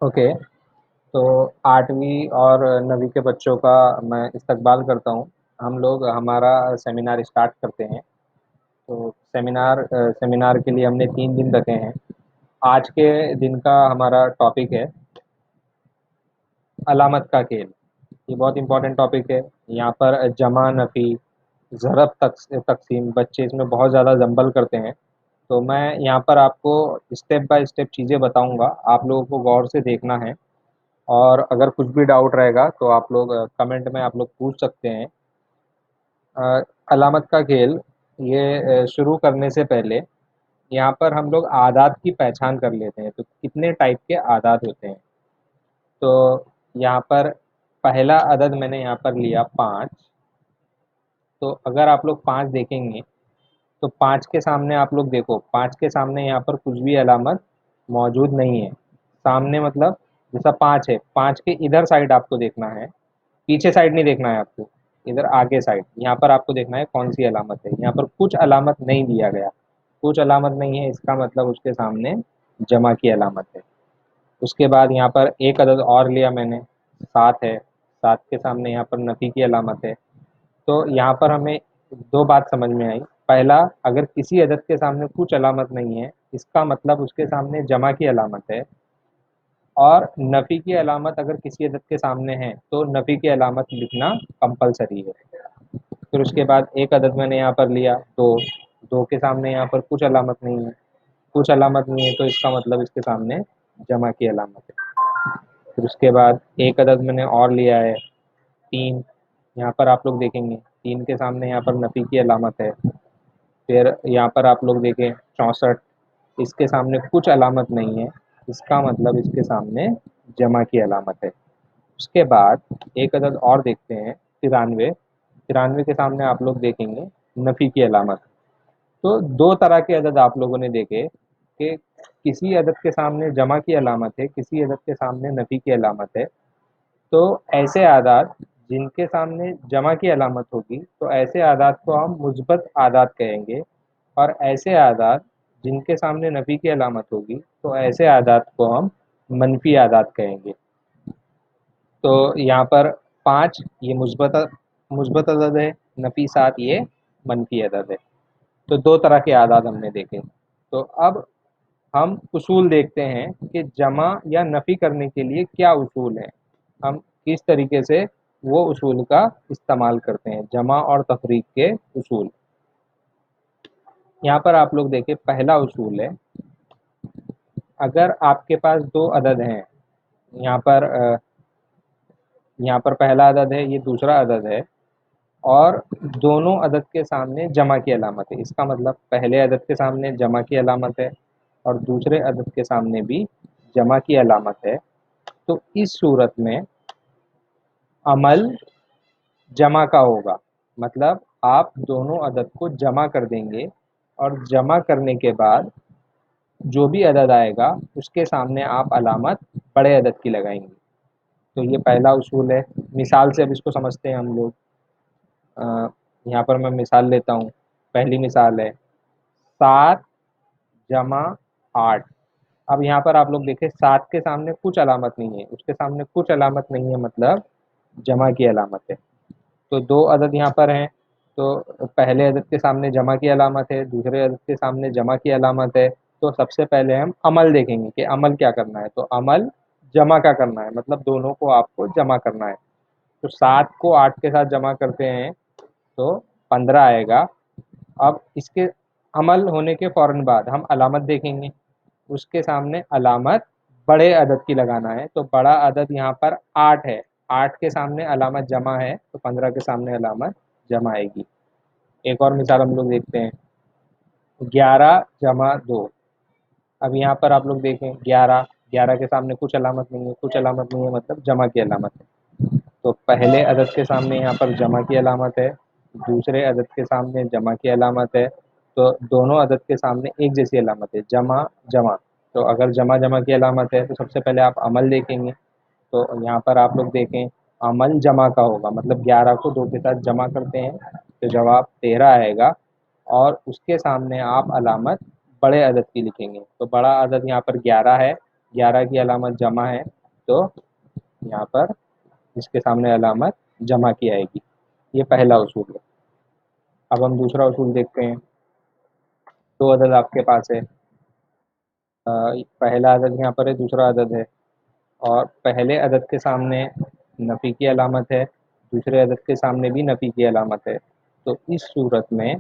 Okay. तो 8वीं और 9वीं के बच्चों का मैं इस्तकबाल करता हूँ। हम लोग हमारा सेमिनार स्टार्ट करते हैं। तो सेमिनार के लिए हमने 3 दिन रखे हैं। आज के दिन का हमारा टॉपिक है अलामत का खेल। ये बहुत इंपॉर्टेंट टॉपिक है। यहाँ पर जमा, नफ़ी, ज़रब, तक़सीम, बच्चे इसमें बहुत ज़्यादा जंबल करते हैं। तो मैं यहाँ पर आपको स्टेप बाय स्टेप चीज़ें बताऊँगा, आप लोगों को गौर से देखना है। और अगर कुछ भी डाउट रहेगा तो आप लोग कमेंट में आप लोग पूछ सकते हैं। अ, अलामत का खेल ये शुरू करने से पहले यहाँ पर हम लोग आदात की पहचान कर लेते हैं। तो कितने टाइप के आदात होते हैं। तो यहाँ पर पहला अदद मैंने यहाँ पर लिया 5। तो अगर आप लोग 5 देखेंगे तो 5 के सामने आप लोग देखो, 5 के सामने यहाँ पर कुछ भी अलामत मौजूद नहीं है। सामने मतलब जैसा 5 है, 5 के इधर साइड आपको देखना है, पीछे साइड नहीं देखना है आपको, इधर आगे साइड यहाँ पर आपको देखना है कौन सी अलामत है। यहाँ पर कुछ अलामत नहीं दिया गया, कुछ अलामत नहीं है, इसका मतलब उसके सामने जमा की अलामत है। उसके बाद यहाँ पर एक अदद और लिया मैंने, 7 है। 7 के सामने यहाँ पर नफ़ी की अलामत है। तो यहाँ पर हमें 2 बात समझ में आई। पहला, अगर किसी अदद के सामने कुछ अलामत नहीं है, इसका मतलब उसके सामने जमा की अलामत है। और नफ़ी की अलामत अगर किसी अदद के सामने है तो नफ़ी की अलामत लिखना कंपलसरी है। फिर उसके बाद एक अदद मैंने यहाँ पर लिया 2। 2 के सामने यहाँ पर कुछ अलामत नहीं है, कुछ अलामत नहीं है तो इसका मतलब इसके सामने जमा की अलामत है। फिर उसके बाद एक अदद मैंने और लिया है 3। यहाँ पर आप लोग देखेंगे 3 के सामने यहाँ पर नफ़ी की अलामत है। फिर यहाँ पर आप लोग देखें 64, इसके सामने कुछ अलामत नहीं है, इसका मतलब इसके सामने जमा की अलामत है। उसके बाद एक अदद और देखते हैं 93। 93 के सामने आप लोग देखेंगे नफ़ी की अलामत। तो 2 तरह के अदद आप लोगों ने देखे कि किसी अदद के सामने जमा की अलामत है, किसी अदद के सामने नफ़ी की अलामत है। तो ऐसे आदात जिनके सामने जमा की अलामत होगी तो ऐसे आदात को हम मुस्बत आदात कहेंगे। और ऐसे आदात जिनके सामने नफ़ी की अलामत होगी तो ऐसे आदात को हम मनफी आदात कहेंगे। तो यहाँ पर 5 ये मुस्बत अदद है, नफ़ी 7 ये मनफी अदद है। तो 2 तरह के आदात हमने देखे। तो अब हम उसूल देखते हैं कि जमा या नफ़ी करने के लिए क्या उसूल हैं। हम किस तरीके से वो उसूल का इस्तेमाल करते हैं, जमा और तफरीक के उसूल। यहाँ पर आप लोग देखें पहला उसूल है, अगर आपके पास 2 अदद हैं, यहाँ पर यहाँ पर पहला अदद है, ये दूसरा अदद है, और दोनों अदद के सामने जमा की अलामत है, इसका मतलब पहले अदद के सामने जमा की अलामत है और दूसरे अदद के सामने भी जमा की अलामत है। तो इस सूरत में अमल जमा का होगा। मतलब आप दोनों अदद को जमा कर देंगे और जमा करने के बाद जो भी अदद आएगा उसके सामने आप अलामत बड़े अदद की लगाएंगे। तो ये पहला उसूल है। मिसाल से अब इसको समझते हैं हम लोग। यहाँ पर मैं मिसाल लेता हूँ। पहली मिसाल है 7 जमा 8। अब यहाँ पर आप लोग देखें 7 के सामने कुछ अलामत नहीं है, उसके सामने कुछ अलामत नहीं है मतलब जमा की अलामत है। तो 2 अदद यहाँ पर हैं। तो पहले अदद के सामने जमा की अलामत है, दूसरे अदद के सामने जमा की अलामत है। तो सबसे पहले हम अमल देखेंगे कि अमल क्या करना है। तो अमल जमा का करना है, मतलब दोनों को आपको जमा करना है। तो 7 को 8 के साथ जमा करते हैं तो 15 आएगा। अब इसके अमल होने के फ़ौरन बाद हम अलामत देखेंगे, उसके सामने अलामत बड़े अदद की लगाना है। तो बड़ा अदद यहाँ पर 8 है, 8 के सामने अलामत जमा है तो 15 के सामने अलामत जमा आएगी। एक और मिसाल हम लोग देखते हैं 11 जमा 2। अब यहाँ पर आप लोग देखें 11, 11 के सामने कुछ अलामत नहीं है, कुछ अलामत नहीं है मतलब जमा की अलामत है। तो पहले अदद के सामने यहाँ पर जमा की अलामत है, दूसरे अदद के सामने जमा की अलामत है। तो दोनों अदद के सामने एक जैसी अलामत है, जमा जमा। तो अगर जमा जमा की अलामत है तो सबसे पहले आप अमल देखेंगे। तो यहाँ पर आप लोग देखें अमल जमा का होगा, मतलब 11 को 2 के साथ जमा करते हैं तो जवाब 13 आएगा। और उसके सामने आप अलामत बड़े अदद की लिखेंगे। तो बड़ा अदद यहाँ पर 11 है 11 کی علامت جمع ہے تو یہاں پر اس کے سامنے علامت جمع کی آئے گی. یہ پہلا اصول ہے. اب ہم دوسرا اصول دیکھتے ہیں. دو عدد آپ کے پاس ہے. پہلا عدد یہاں پر ہے، دوسرا عدد ہے، اور پہلے عدد کے سامنے نفی کی علامت ہے، دوسرے عدد کے سامنے بھی نفی کی علامت ہے. تو اس صورت میں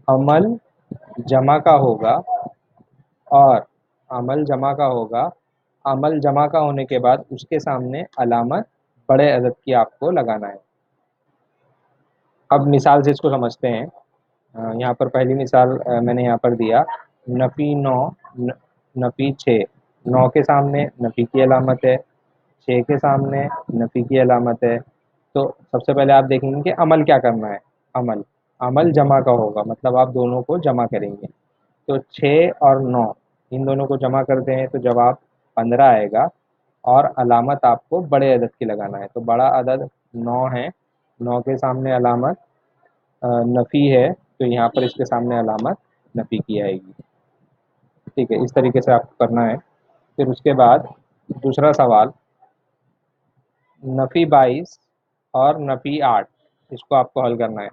عمل جمع کا ہوگا، اور عمل جمع کا ہوگا. عمل جمع کا ہونے کے بعد اس کے سامنے علامت بڑے عدد کی آپ کو لگانا ہے. اب مثال سے اس کو سمجھتے ہیں. یہاں پر پہلی مثال میں نے یہاں پر دیا نفی 9 نفی 6. 9 کے سامنے نفی کی علامت ہے، 6 کے سامنے نفی کی علامت ہے. تو سب سے پہلے آپ دیکھیں گے کہ عمل کیا کرنا ہے. عمل جمع کا ہوگا، مطلب آپ دونوں کو جمع کریں گے. تو 6 اور 9 ان دونوں کو جمع کرتے ہیں تو جواب 15 آئے گا، اور علامت آپ کو بڑے عدد کی لگانا ہے. تو بڑا عدد 9 ہے، 9 کے سامنے علامت نفی ہے، تو یہاں پر اس کے سامنے علامت نفی کی آئے گی. ٹھیک ہے، اس طریقے سے آپ کو کرنا ہے. پھر اس کے بعد دوسرا سوال نفی 22 اور نفی 8، اس کو آپ کو حل کرنا ہے.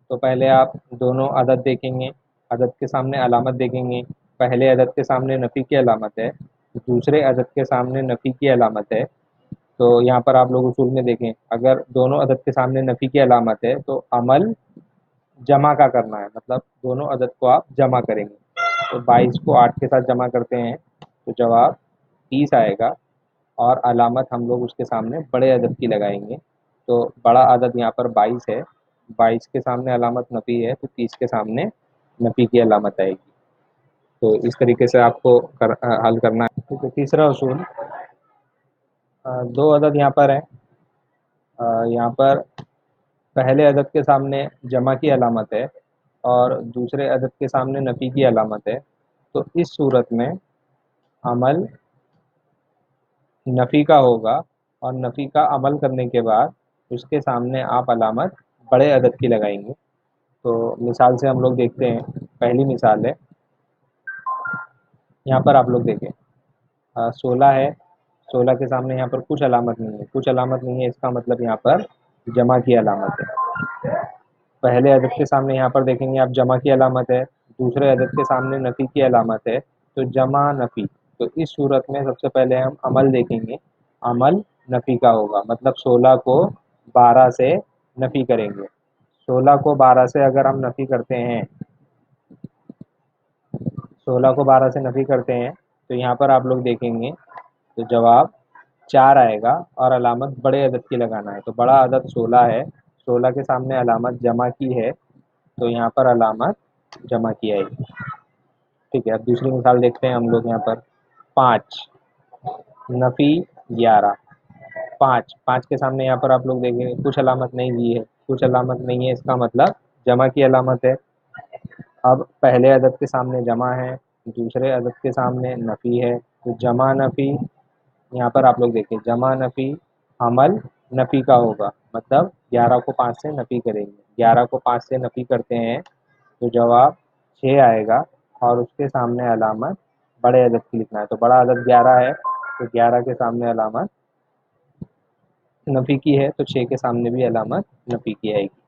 تو پہلے آپ دونوں عدد دیکھیں گے، عدد کے سامنے علامت دیکھیں گے. پہلے عدد کے سامنے نفی کی علامت ہے، دوسرے عدد کے سامنے نفی کی علامت ہے. تو یہاں پر آپ لوگ اصول میں دیکھیں، اگر دونوں عدد کے سامنے نفی کی علامت ہے تو عمل جمع کا کرنا ہے، مطلب دونوں عدد کو آپ جمع کریں گے. تو 22 کو 8 کے ساتھ جمع کرتے ہیں تو جواب 30 آئے گا، اور علامت ہم لوگ اس کے سامنے بڑے عدد کی لگائیں گے. تو بڑا عدد یہاں پر 22 ہے، 22 کے سامنے علامت نفی ہے تو 30 کے سامنے نفی کی علامت آئے گی. تو اس طریقے سے آپ کو حل کرنا ہے. ٹھیک ہے، تیسرا اصول دو عدد یہاں پر ہیں. یہاں پر پہلے عدد کے سامنے جمع کی علامت ہے اور دوسرے عدد کے سامنے نفی کی علامت ہے. تو اس صورت میں عمل نفی کا ہوگا، اور نفی کا عمل کرنے کے بعد اس کے سامنے آپ علامت بڑے عدد کی لگائیں گے. تو مثال سے ہم لوگ دیکھتے ہیں. پہلی مثال ہے، یہاں پر آپ لوگ دیکھیں 16 ہے، 16 کے سامنے یہاں پر کچھ علامت نہیں ہے. کچھ علامت نہیں ہے اس کا مطلب یہاں پر جمع کی علامت ہے. پہلے عدد کے سامنے یہاں پر دیکھیں گے آپ جمع کی علامت ہے، دوسرے عدد کے سامنے نفی کی علامت ہے. تو جمع نفی. تو اس صورت میں سب سے پہلے ہم عمل دیکھیں گے. عمل نفی کا ہوگا، مطلب 16 کو 12 سے نفی کریں گے. 16 کو 12 سے اگر ہم نفی کرتے ہیں، 16 کو 12 سے نفی کرتے ہیں تو یہاں پر آپ لوگ دیکھیں گے تو جواب 4 آئے گا، اور علامت بڑے عدد کی لگانا ہے. تو بڑا عدد 16 ہے، 16 کے سامنے علامت جمع کی ہے تو یہاں پر علامت جمع کی آئے گی. ٹھیک ہے، اب دوسری مثال دیکھتے ہیں ہم لوگ. یہاں پر 5 نفی 11. 5 کے سامنے یہاں پر آپ لوگ دیکھیں کچھ علامت نہیں دی ہے. کچھ علامت نہیں ہے اس کا مطلب جمع کی علامت ہے. اب پہلے عدد کے سامنے جمع ہے، دوسرے عدد کے سامنے نفی ہے. تو جمع نفی یہاں پر آپ لوگ دیکھیں، جمع نفی عمل نفی کا ہوگا، مطلب 11 کو 5 سے نفی کریں گے. 11 کو 5 سے نفی کرتے ہیں تو جواب 6 آئے گا، اور اس کے سامنے علامت بڑے عدد کی لکھنا ہے. تو بڑا عدد 11 ہے تو 11 کے سامنے علامت نفی کی ہے تو 6 کے سامنے بھی علامت نفی کی آئے گی.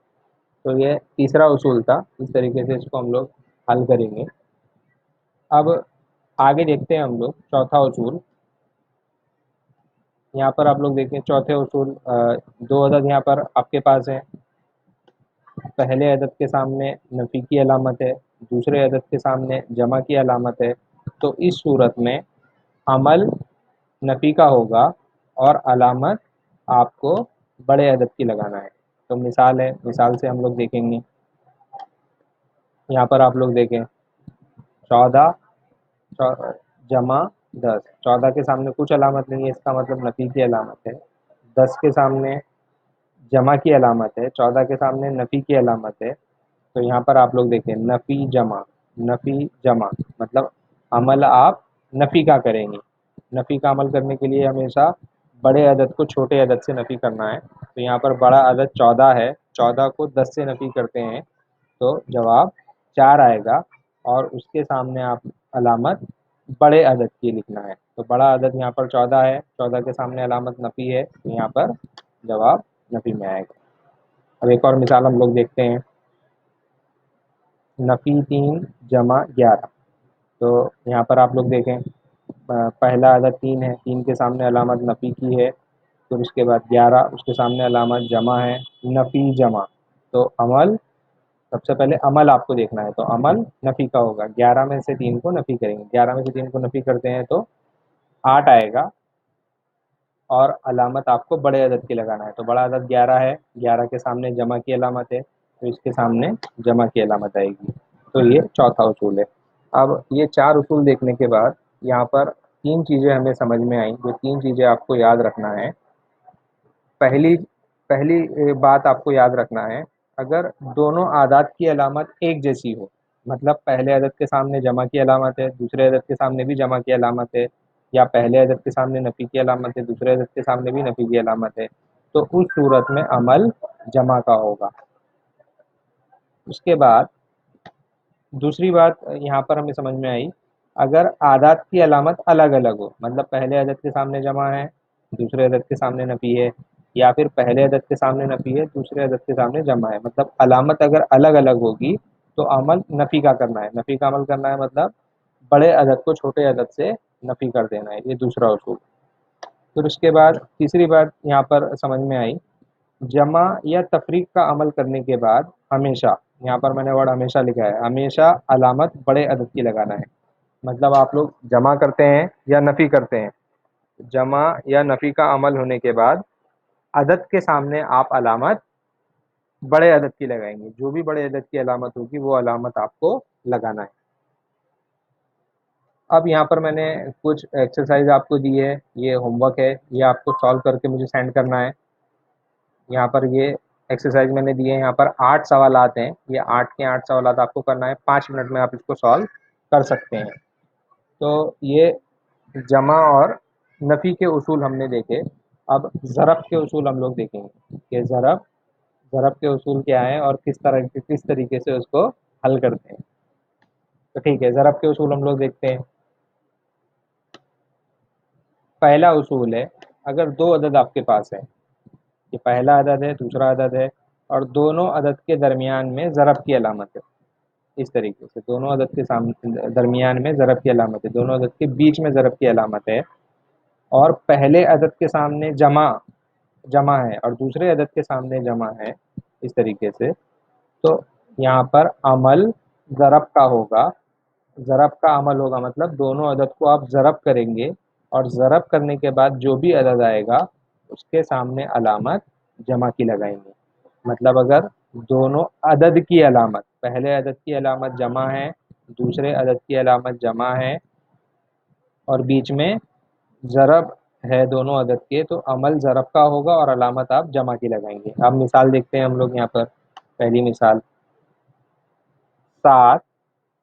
تو یہ تیسرا اصول تھا. اس طریقے سے اس کو ہم لوگ حل کریں گے. اب آگے دیکھتے ہیں ہم لوگ چوتھا اصول. یہاں پر آپ لوگ دیکھیں چوتھے اصول دو عدد یہاں پر آپ کے پاس ہیں. پہلے عدد کے سامنے نفی کی علامت ہے، دوسرے عدد کے سامنے جمع کی علامت ہے. تو اس صورت میں عمل نفی کا ہوگا، اور علامت آپ کو بڑے عدد کی لگانا ہے. تو مثال ہے، مثال سے ہم لوگ دیکھیں گے. یہاں پر آپ لوگ دیکھیں 14 جمع 10. 14 کے سامنے کچھ علامت نہیں ہے اس کا مطلب نفی کی علامت ہے. 10 کے سامنے جمع کی علامت ہے، 14 کے سامنے نفی کی علامت ہے. تو یہاں پر آپ لوگ دیکھیں نفی جمع. نفی جمع مطلب عمل آپ نفی کا کریں گے. نفی کا عمل کرنے کے لیے ہمیشہ بڑے عدد کو چھوٹے عدد سے نفی کرنا ہے. تو یہاں پر بڑا عدد 14 ہے، 14 کو 10 سے نفی کرتے ہیں تو جواب 4 آئے گا، اور اس کے سامنے آپ علامت बड़े अदद की लिखना है। तो बड़ा अदद यहाँ पर 14 है, 14 के सामने अलामत नफ़ी है, तो यहाँ पर जवाब नफ़ी में आएगा। अब एक और मिसाल हम लोग देखते हैं, नफ़ी 3 जमा 11। तो यहाँ पर आप लोग देखें, पहला अदद 3 है, 3 के सामने अलामत नफ़ी की है, फिर उसके बाद 11, उसके सामने अलामत जमा है, नफ़ी जमा। तो अमल, सबसे पहले अमल आपको देखना है, तो अमल नफ़ी का होगा, 11 में से 3 को नफ़ी करेंगे, 11 में से 3 को नफ़ी करते हैं तो 8 आएगा, और अलामत आपको बड़े अदद की लगाना है। तो बड़ा अदद 11 है, 11 के सामने जमा की अलामत है, तो इसके सामने जमा की अलामत आएगी। तो ये चौथा उसूल है। अब ये 4 उसूल देखने के बाद यहाँ पर 3 चीज़ें हमें समझ में आई, जो 3 चीज़ें आपको याद रखना है। पहली पहली बात आपको याद रखना है, अगर दोनों आदात की अलामत एक जैसी हो, मतलब पहले अदद के सामने जमा की अलामत है, दूसरे अदद के सामने भी जमा की अलामत है, या पहले अदद के सामने नफ़ी की अलामत है, दूसरे अदद के सामने भी नफ़ी की अलामत है, तो उस सूरत में अमल जमा का होगा। उसके बाद दूसरी बात यहाँ पर हमें समझ में आई, अगर आदात की अलामत अलग अलग हो, मतलब पहले अदद के सामने जमा है, दूसरे अदद के सामने नफ़ी है, या फिर पहले अदद के सामने नफ़ी है, दूसरे अदद के सामने जमा है, मतलब अलामत अगर अलग अलग होगी तो अमल नफ़ी का करना है। नफ़ी का अमल करना है मतलब बड़े अदद को छोटे अदद से नफ़ी कर देना है, ये दूसरा उसूल। फिर उसके बाद तीसरी बात यहाँ पर समझ में आई, जमा या तफरीक का अमल करने के बाद हमेशा, यहाँ पर मैंने वर्ड हमेशा लिखा है, हमेशा अलामत बड़े अदद की लगाना है। मतलब आप लोग जमा करते हैं या नफ़ी करते हैं, जमा या नफ़ी का अमल होने के बाद अदद के सामने आप अलामत बड़े अदद की लगाएंगे, जो भी बड़े अदद की अलामत होगी वो अलामत आपको लगाना है। अब यहाँ पर मैंने कुछ एक्सरसाइज आपको दी है, ये होमवर्क है, ये आपको सॉल्व करके मुझे सेंड करना है। यहाँ पर ये एक्सरसाइज मैंने दी है, यहाँ पर 8 सवालात हैं, ये 8 के 8 सवालात आपको करना है, 5 मिनट में आप इसको सॉल्व कर सकते हैं। तो ये जमा और नफ़ी के उसूल हमने देखे। अब ज़रफ़ के उसूल हम लोग देखेंगे कि ज़रफ़ के उसूल क्या हैं और किस तरीके से उसको हल करते हैं। तो ठीक है, ज़रफ़ के उसूल हम लोग देखते हैं। पहला उसूल है, अगर 2 अदद आपके पास है, ये पहला अदद है, दूसरा अदद है, और दोनों अदद के दरमियान में ज़रफ़ की अलामत है, इस तरीके से दोनों अदद के सामने दरमियान में ज़रफ़ की अलामत है, दोनों अदद के बीच में ज़रफ़ की अलामत है, और पहले अदद के सामने जमा जमा है और दूसरे अदद के सामने जमा है, इस तरीके से, तो यहाँ पर अमल ज़रफ़ का होगा। ज़रफ़ का अमल होगा मतलब दोनों अदद को आप ज़रफ़ करेंगे, और ज़रफ़ करने के बाद जो भी अदद आएगा उसके सामने अलामत जमा की लगाएंगे। मतलब अगर दोनों अदद की अलामत, पहले अदद की अलामत जमा है, दूसरे अदद की अलामत जमा है, और बीच में ज़रब है दोनों अदद के, तो अमल ज़रब का होगा और अलामत आप जमा की लगाएंगे। अब मिसाल देखते हैं हम लोग यहाँ पर। पहली मिसाल, 7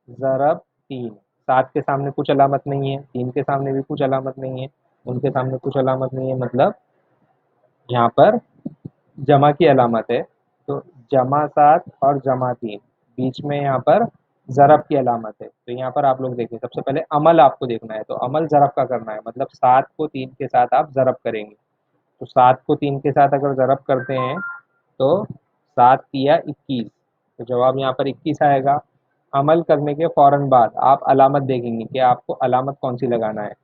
ज़रब 3। 7 के सामने कुछ अलामत नहीं है, 3 के सामने भी कुछ अलामत नहीं है, उनके सामने कुछ अलामत नहीं है, मतलब यहाँ पर जमा की अलामत है। तो जमा 7 और जमा 3, बीच में यहाँ पर ज़रब की अलामत है। तो यहाँ पर आप लोग देखें, सबसे पहले अमल आपको देखना है, तो अमल ज़रब का करना है, मतलब 7 को 3 के साथ आप ज़रब करेंगे। तो 7 को 3 के साथ अगर ज़रब करते हैं तो 7 तिया 21, तो जवाब यहाँ पर 21 आएगा। अमल करने के फ़ौरन बाद आप अलामत देखेंगे कि आपको अलामत कौन सी लगाना है,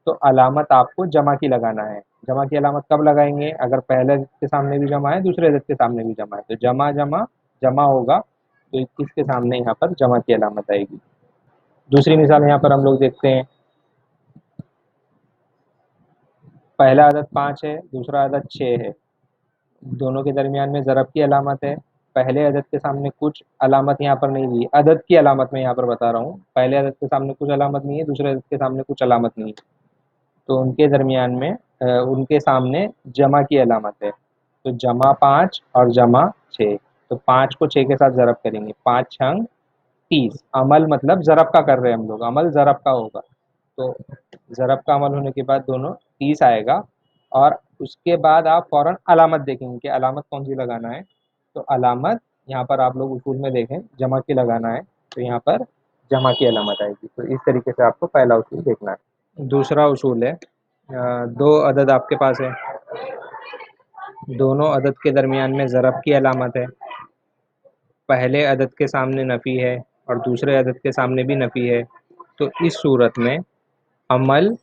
तो अलामत आपको जमा की लगाना है। जमा की अलामत कब लगाएंगे, अगर पहले अदद के सामने भी जमा है, दूसरे अदद के सामने भी जमा है, तो जमा जमा जमा होगा, तो 21 के सामने यहाँ पर जमा की अलामत आएगी। दूसरी मिसाल यहाँ पर हम लोग देखते हैं, पहला अदद 5 है, दूसरा अदद 6 है, दोनों के दरमियान में ज़रब की अलामत है। पहले अदद के सामने कुछ अलामत यहाँ पर नहीं दी, अदद की अलामत मैं यहाँ पर बता रहा हूँ, पहले अदद के सामने कुछ अलामत नहीं है, दूसरे अदद के सामने कुछ अलामत नहीं है, तो उनके दरमियान में उनके सामने जमा की अलामत है। तो जमा 5 और जमा 6, तो 5 को 6 के साथ ज़रब करेंगे, 5 छंग 30। अमल मतलब ज़रब का कर रहे हैं हम लोग, अमल ज़रब का होगा, तो ज़रब का अमल होने के बाद दोनों 30 आएगा, और उसके बाद आप फ़ौरन अलामत देखेंगे कि अलामत कौन सी लगाना है। तो अलामत यहाँ पर आप लोग उसूल में देखें, जमा की लगाना है, तो यहाँ पर जमा की अलामत आएगी। तो इस तरीके से आपको पहला उसूल देखना है। दूसरा उसूल है, दो अदद आपके पास है, दोनों अदद के दरमियान में ज़रब की अलामत है, पहले अदद के सामने नफ़ी है और दूसरे अदद के सामने भी नफ़ी है। तो इस सूरत में अमल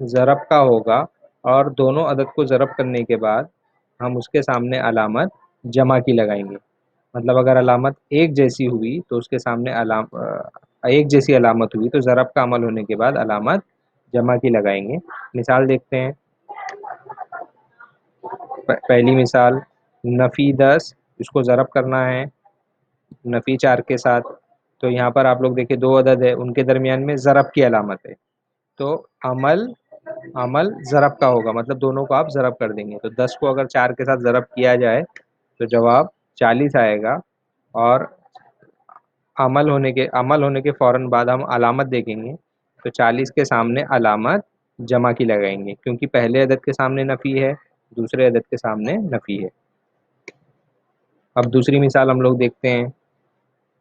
ज़रब का होगा और दोनों अदद को ज़रब करने के बाद हम उसके सामने अलामत जमा की लगाएंगे। मतलब अगर अलामत एक जैसी हुई तो उसके सामने एक जैसी अलामत हुई तो ज़रब का अमल होने के बाद अलामत जमा की लगाएंगे। मिसाल देखते हैं। पहली मिसाल, नफ़ी 10, इसको ज़रब करना है नफ़ी 4 के साथ। तो यहाँ पर आप लोग देखिए दो अदद है, उनके दरमियान में ज़रब की अलामत है। तो अमल अमल ज़रब का होगा, मतलब दोनों को आप ज़रब कर देंगे। तो 10 को अगर 4 के साथ ज़रब किया जाए तो जवाब 40 आएगा। और अमल होने के फ़ौरन बाद हम अलामत देखेंगे तो 40 के सामने अलामत जमा की लगाएंगे, क्योंकि पहले अदद के सामने नफ़ी है, दूसरे अदद के सामने नफ़ी है। अब दूसरी मिसाल हम लोग देखते हैं।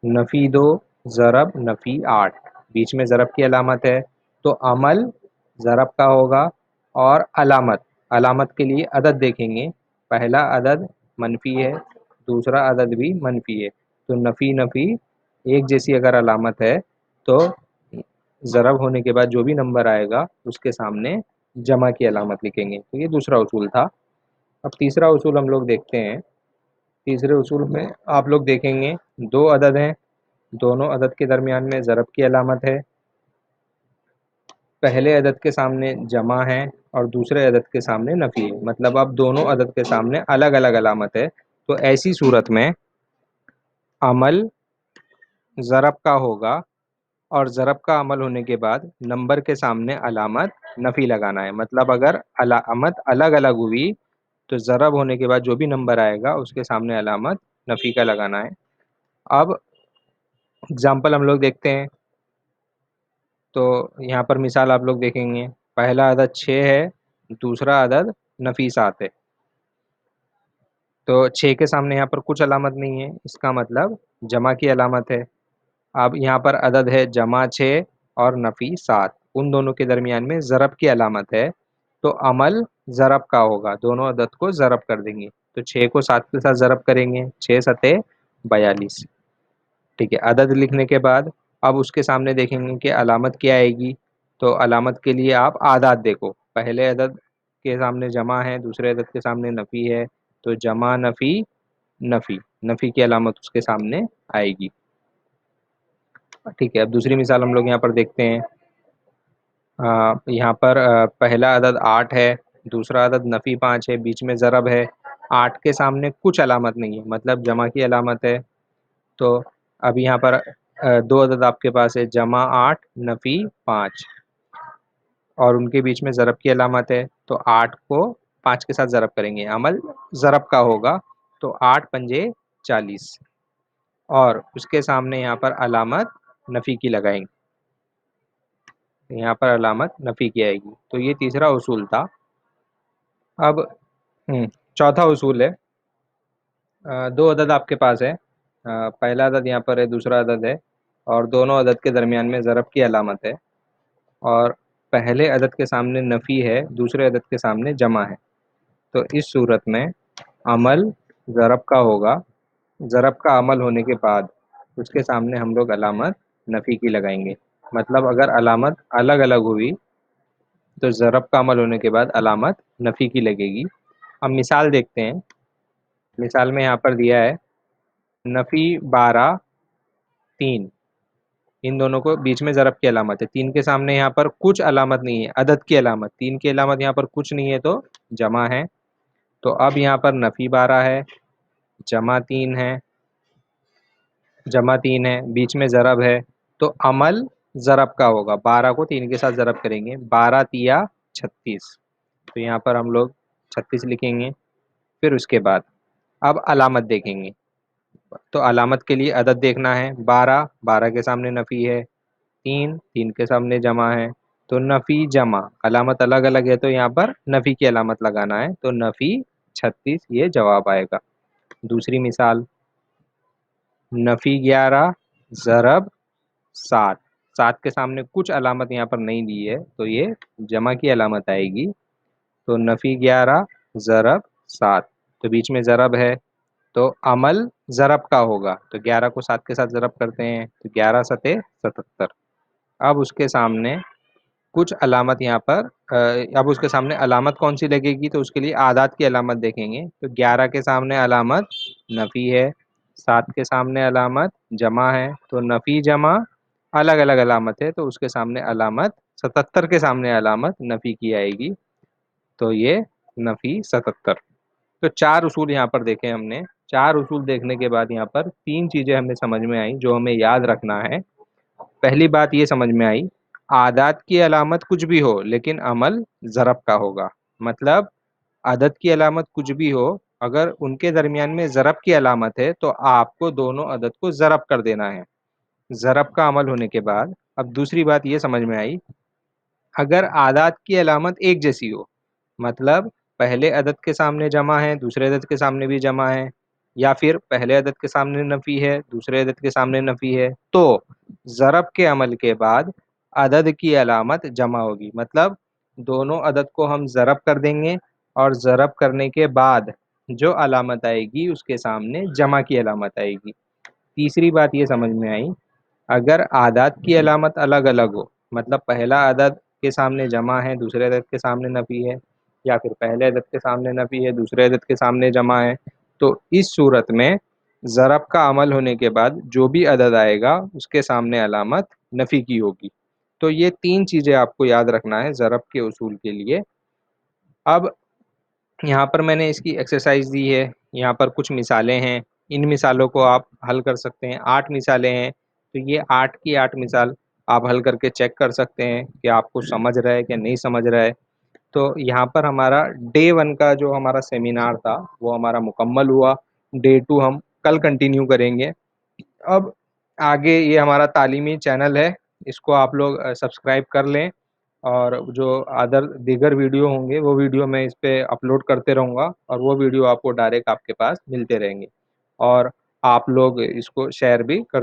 नफ़ी 2 ज़रब नफ़ी 8, बीच में ज़रब की अलामत है। तो अमल ज़रब का होगा और अलामत अलामत के लिए अदद देखेंगे। पहला अदद मनफ़ी है, दूसरा अदद भी मनफ़ी है। तो नफ़ी नफ़ी एक जैसी अगर अलामत है तो ज़रब होने के बाद जो भी नंबर आएगा उसके सामने जमा की अलामत लिखेंगे। तो ये दूसरा उसूल था। अब तीसरा उसूल हम लोग देखते हैं। तीसरे उसूल में आप लोग देखेंगे दो अदद हैं, दोनों अदद के दरमियान में ज़रब की अलामत है, पहले अदद के सामने जमा है और दूसरे अदद के सामने नफ़ी है। मतलब अब दोनों अदद के सामने अलग अलग अलामत है। तो ऐसी सूरत में अमल ज़रब का होगा और ज़रब का अमल होने के बाद नंबर के सामने अलामत नफ़ी लगाना है। मतलब अगर अलामत अलग अलग हुई तो ज़रब होने के बाद जो भी नंबर आएगा उसके सामने अलामत नफ़ी का लगाना है। अब एग्ज़ाम्पल हम लोग देखते हैं। तो यहाँ पर मिसाल आप लोग देखेंगे। पहला अदद 6 है, दूसरा अदद नफ़ी 7 है। तो 6 के सामने यहाँ पर कुछ अलामत नहीं है, इसका मतलब जमा की अलामत है। अब यहाँ पर अदद है जमा 6 और नफ़ी 7, उन दोनों के दरमियान में ज़रब की अलामत है। तो अमल ज़रब का होगा, दोनों अदद को ज़रब कर देंगे। तो 6 को 7 के साथ ज़रब करेंगे, 6 सते 42। ठीक है, अदद लिखने के बाद अब उसके सामने देखेंगे कि अलामत क्या आएगी। तो अलामत के लिए आप आदाद देखो, पहले अदद के सामने जमा है, दूसरे अदद के सामने नफ़ी है। तो जमा नफ़ी नफ़ी, नफ़ी की अलामत उसके सामने आएगी। ठीक है, अब दूसरी मिसाल हम लोग यहाँ पर देखते हैं। यहाँ पर पहला अदद 8 है, दूसरा अदद नफ़ी 5 है, बीच में ज़रब है। 8 के सामने कुछ अलामत नहीं है, मतलब जमा की अलामत है। तो अब यहाँ पर दो अदद आपके पास है, जमा 8 नफ़ी 5, और उनके बीच में ज़रब की अलामत है। तो 8 को 5 के साथ ज़रब करेंगे, अमल ज़रब का होगा। तो 8 पंजे 40, और उसके सामने यहाँ पर अलामत नफ़ी की लगाएंगे, यहाँ पर अलामत नफ़ी की आएगी। तो ये तीसरा उसूल था। अब चौथा उसूल है। दो अदद आपके पास है, पहला अदद यहाँ पर है, दूसरा अदद है, और दोनों अदद के दरमियान में ज़रब की अलामत है। और पहले अदद के सामने नफ़ी है, दूसरे अदद के सामने जमा है। तो इस सूरत में अमल ज़रब का होगा। ज़रब का अमल होने के बाद उसके सामने हम लोग अलामत नफ़ी की लगाएंगे। मतलब अगर अलामत अलग अलग हुई तो ज़रब का अमल होने के बाद अलामत नफ़ी की लगेगी। अब मिसाल देखते हैं। मिसाल में यहाँ पर दिया है नफ़ी 12 3, इन दोनों को बीच में ज़रब की अलामत है। 3 के सामने यहाँ पर कुछ अलामत नहीं है, अदद की अलामत, 3 की अलामत यहाँ पर कुछ नहीं है तो जमा है। तो अब यहाँ पर नफ़ी 12 है, जमा 3 है, बीच में ज़रब है। तो अमल ज़रब का होगा, 12 को 3 के साथ ज़रब करेंगे, 12 तिया 36। तो यहाँ पर हम लोग 36 लिखेंगे। फिर उसके बाद अब अलामत देखेंगे। तो अलामत के लिए अदद देखना है, 12, 12 के सामने नफ़ी है, 3, 3 के सामने जमा है। तो नफ़ी जमा, अलामत अलग अलग है तो यहाँ पर नफ़ी की अलामत लगाना है। तो नफ़ी 36 ये जवाब आएगा। दूसरी मिसाल, नफ़ी 11 ज़रब 7, سات کے سامنے کچھ علامت یہاں پر نہیں دی ہے تو یہ جمع کی علامت آئے گی. تو نفی 11 ضرب 7، تو بیچ میں ضرب ہے تو عمل ضرب کا ہوگا، تو 11 کو 7 کے ساتھ ضرب کرتے ہیں تو 11 ستے 77. اب اس کے سامنے کچھ علامت یہاں پر اب اس کے سامنے علامت کون سی لگے گی، تو اس کے لیے اعداد کی علامت دیکھیں گے. تو 11 کے سامنے علامت نفی ہے، 7 کے سامنے علامت جمع ہے، تو نفی جمع الگ الگ علامت ہے، تو اس کے سامنے علامت 77 کے سامنے علامت نفی کی آئے گی، تو یہ نفی 77. تو چار اصول یہاں پر دیکھے ہم نے. چار اصول دیکھنے کے بعد یہاں پر تین چیزیں ہمیں سمجھ میں آئیں جو ہمیں یاد رکھنا ہے. پہلی بات یہ سمجھ میں آئی، عادات کی علامت کچھ بھی ہو لیکن عمل ضرب کا ہوگا. مطلب عدد کی علامت کچھ بھی ہو، اگر ان کے درمیان میں ضرب کی علامت ہے تو آپ کو دونوں عدد کو ضرب کر دینا ہے ضرب کا عمل ہونے کے بعد. اب دوسری بات یہ سمجھ میں آئی، اگر عادات کی علامت ایک جیسی ہو، مطلب پہلے عدد کے سامنے جمع ہے دوسرے عدد کے سامنے بھی جمع ہے، یا پھر پہلے عدد کے سامنے نفی ہے دوسرے عدد کے سامنے نفی ہے، تو ضرب کے عمل کے بعد عدد کی علامت جمع ہوگی. مطلب دونوں عدد کو ہم ضرب کر دیں گے اور ضرب کرنے کے بعد جو علامت آئے گی اس کے سامنے جمع کی علامت آئے گی. تیسری بات یہ سمجھ میں آئی، اگر اعداد کی علامت الگ الگ ہو، مطلب پہلا عدد کے سامنے جمع ہے دوسرے عدد کے سامنے نفی ہے، یا پھر پہلے عدد کے سامنے نفی ہے دوسرے عدد کے سامنے جمع ہے، تو اس صورت میں ضرب کا عمل ہونے کے بعد جو بھی عدد آئے گا اس کے سامنے علامت نفی کی ہوگی. تو یہ تین چیزیں آپ کو یاد رکھنا ہے ضرب کے اصول کے لیے. اب یہاں پر میں نے اس کی ایکسرسائز دی ہے، یہاں پر کچھ مثالیں ہیں، ان مثالوں کو آپ حل کر سکتے ہیں. 8 مثالیں ہیں، تو یہ 8 کی 8 مثال آپ حل کر کے چیک کر سکتے ہیں کہ آپ کو سمجھ رہا ہے کہ نہیں سمجھ رہا ہے. تو یہاں پر ہمارا ڈے 1 کا جو ہمارا سیمینار تھا وہ ہمارا مکمل ہوا. ڈے 2 ہم کل کنٹینیو کریں گے. اب آگے یہ ہمارا تعلیمی چینل ہے، اس کو آپ لوگ سبسکرائب کر لیں، اور جو دیگر ویڈیو ہوں گے وہ ویڈیو میں اس پہ اپلوڈ کرتے رہوں گا، اور وہ ویڈیو آپ کو ڈائریکٹ آپ کے پاس ملتے رہیں گے، اور آپ لوگ اس کو شیئر بھی کر